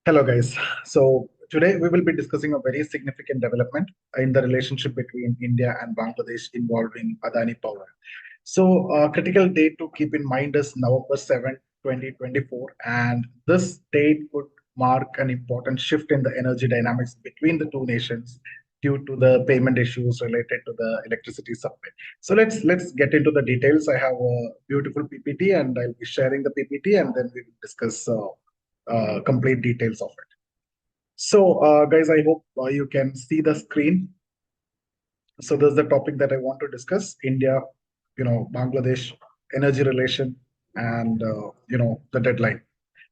Hello, guys. So today we will be discussing a very significant development in the relationship between India and Bangladesh involving Adani Power. So, critical date to keep in mind is November 7, 2024, and this date would mark an important shift in the energy dynamics between the two nations due to the payment issues related to the electricity supply. So let's get into the details. I have a beautiful PPT, and I'll be sharing the PPT, and then we will discuss complete details of it. So, guys, I hope you can see the screen. So, there's the topic that I want to discuss: India, Bangladesh, energy relation, and the deadline.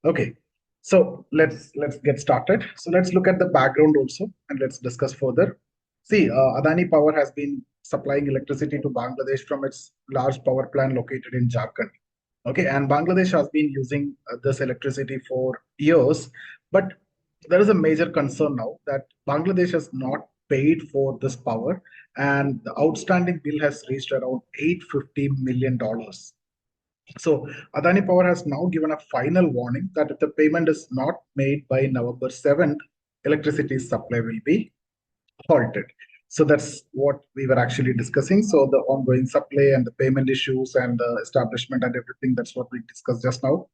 Okay, so let's get started. So let's look at the background also, and let's discuss further. See, Adani Power has been supplying electricity to Bangladesh from its large power plant located in Jharkhand. Okay, and Bangladesh has been using this electricity for years, but there is a major concern now that Bangladesh has not paid for this power, and the outstanding bill has reached around $850 million. So Adani Power has now given a final warning that if the payment is not made by November 7th, electricity supply will be halted. So that's what we were actually discussing. So the ongoing supply and the payment issues and the establishment and everything, that's what we discussed just now.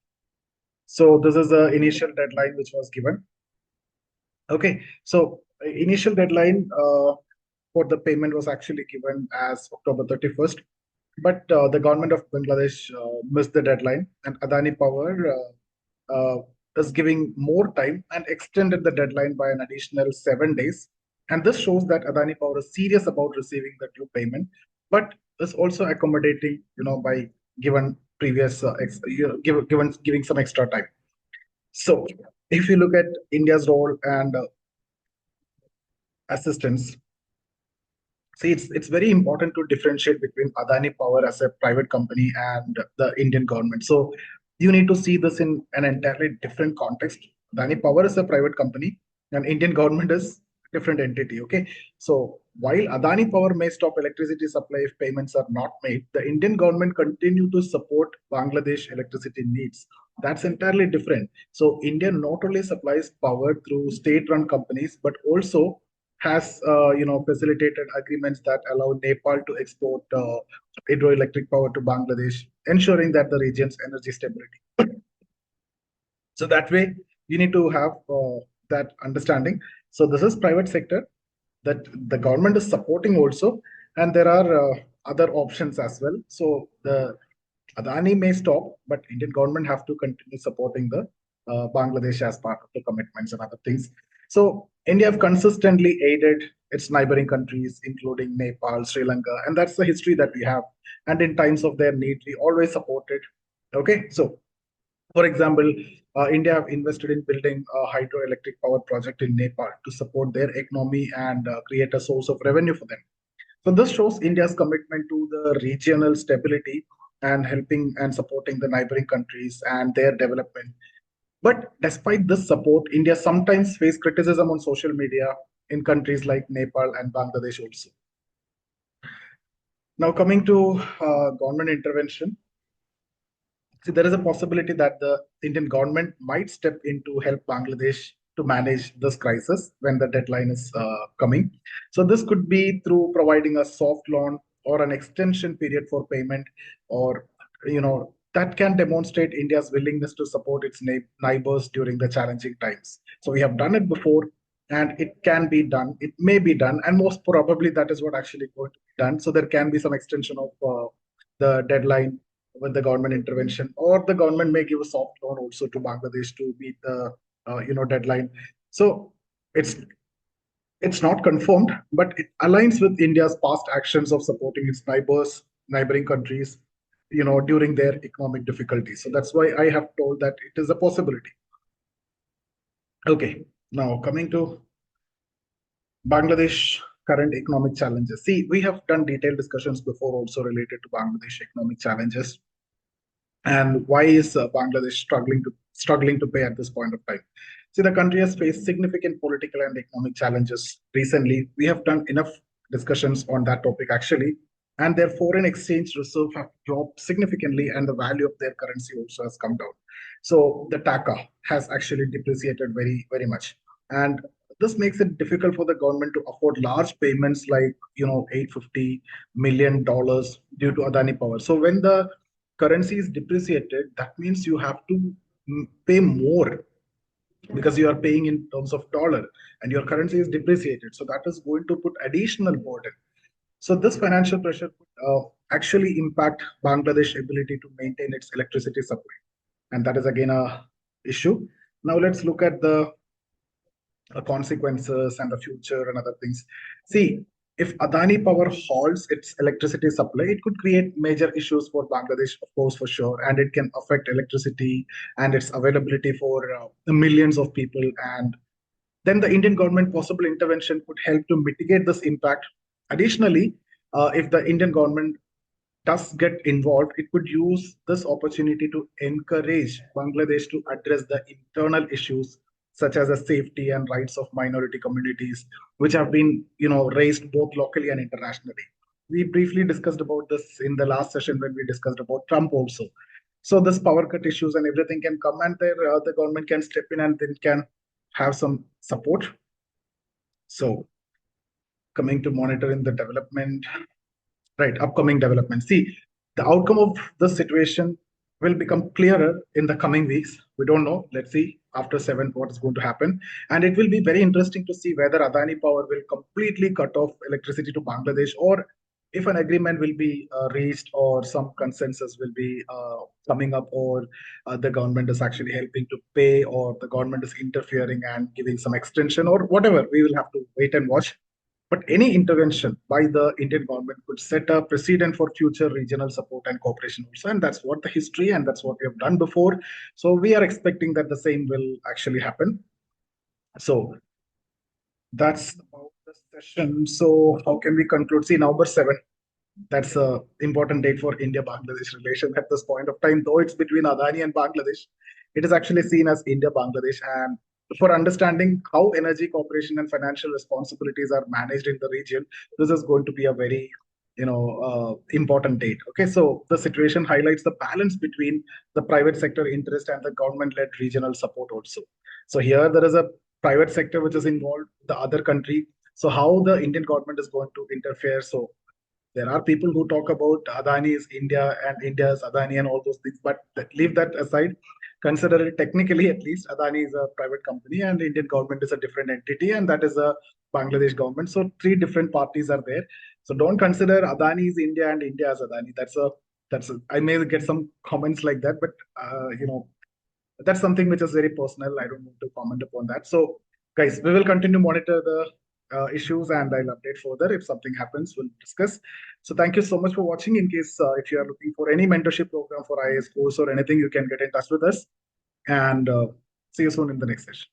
So this is the initial deadline which was given. Okay, so initial deadline for the payment was actually given as October 31st, but the government of Bangladesh missed the deadline, and Adani Power is giving more time and extended the deadline by an additional 7 days. And this shows that Adani Power is serious about receiving the due payment, but is also accommodating, by given previous giving some extra time. So, if you look at India's role and assistance, see, it's very important to differentiate between Adani Power as a private company and the Indian government. So you need to see this in an entirely different context. Adani Power is a private company, and Indian government is a different entity. Okay, so while Adani Power may stop electricity supply if payments are not made, the Indian government continue to support Bangladesh electricity needs. That's entirely different. So India not only supplies power through state-run companies, but also has facilitated agreements that allow Nepal to export hydroelectric power to Bangladesh, ensuring that the region's energy stability. So that way, you need to have that understanding. So this is private sector that the government is supporting also, and there are other options as well. So the Adani may stop, but Indian government have to continue supporting the Bangladesh as part of the commitments and other things. So India have consistently aided its neighboring countries, including Nepal, Sri Lanka, and that's the history that we have. And in times of their need, we always supported. Okay, so for example, India have invested in building a hydroelectric power project in Nepal to support their economy and create a source of revenue for them. So this shows India's commitment to the regional stability and helping and supporting the neighboring countries and their development. But despite this support, India sometimes face criticism on social media in countries like Nepal and Bangladesh also. Now coming to government intervention, see, there is a possibility that the Indian government might step in to help Bangladesh to manage this crisis when the deadline is coming. So this could be through providing a soft loan or an extension period for payment, or that can demonstrate India's willingness to support its neighbors during the challenging times. So we have done it before, and it can be done. It may be done, and most probably that is what actually going to be done. So there can be some extension of the deadline with the government intervention, or the government may give a soft loan also to Bangladesh to meet the deadline. So it's it's not confirmed, but it aligns with India's past actions of supporting its neighboring countries, during their economic difficulties. So that's why I have told that it is a possibility. Okay, now coming to Bangladesh current economic challenges. See, we have done detailed discussions before also related to Bangladesh economic challenges. And why is Bangladesh struggling to pay at this point of time? See, the country has faced significant political and economic challenges recently. We have done enough discussions on that topic actually. and their foreign exchange reserve have dropped significantly, and the value of their currency also has come down. So the taka has actually depreciated very much, and this makes it difficult for the government to afford large payments like $850 million due to Adani Power. So when the currency is depreciated, that means you have to pay more because you are paying in terms of dollar and your currency is depreciated. So that is going to put additional burden. So this financial pressure could actually impact Bangladesh ability to maintain its electricity supply, and that is again a issue. Now let's look at the consequences and the future and other things. See, if Adani Power halts its electricity supply, it could create major issues for Bangladesh, of course, for sure, and it can affect electricity and its availability for millions of people. And then the Indian government possible intervention could help to mitigate this impact. Additionally, if the Indian government does get involved, it could use this opportunity to encourage Bangladesh to address the internal issues such as the safety and rights of minority communities, which have been, raised both locally and internationally. We briefly discussed about this in the last session when we discussed about Trump also. So this power cut issues and everything can come, and there the government can step in and then can have some support. So coming to monitoring the development, right, upcoming developments. See, the outcome of the situation will become clearer in the coming weeks. We don't know. Let's see after 7 what is going to happen. And it will be very interesting to see whether Adani Power will completely cut off electricity to Bangladesh, or if an agreement will be reached, or some consensus will be coming up, or the government is actually helping to pay, or the government is interfering and giving some extension, or whatever. We will have to wait and watch. But any intervention by the Indian government could set a precedent for future regional support and cooperation also. And that's what the history and that's what we have done before. So we are expecting that the same will actually happen. So that's about the session. So how can we conclude? See, November 7th, that's a important date for India-Bangladesh relation at this point of time, though it's between Adani and Bangladesh. It is actually seen as India-Bangladesh, and for understanding how energy cooperation and financial responsibilities are managed in the region, this is going to be a very important date. Okay, so the situation highlights the balance between the private sector interest and the government-led regional support also. So here there is a private sector which is involved, the other country. So how the Indian government is going to interfere? So there are people who talk about Adani is India and India is Adani and all those things, but leave that aside. Consider it technically, at least, Adani is a private company and the Indian government is a different entity, and that is a Bangladesh government. So three different parties are there. So don't consider Adani is India and India is Adani. I may get some comments like that, but that's something which is very personal. I don't want to comment upon that. So, guys, we will continue to monitor the issues, and I'll update further if something happens. We'll discuss. So, thank you so much for watching. In case if you are looking for any mentorship program for IAS course or anything, you can get in touch with us. And see you soon in the next session.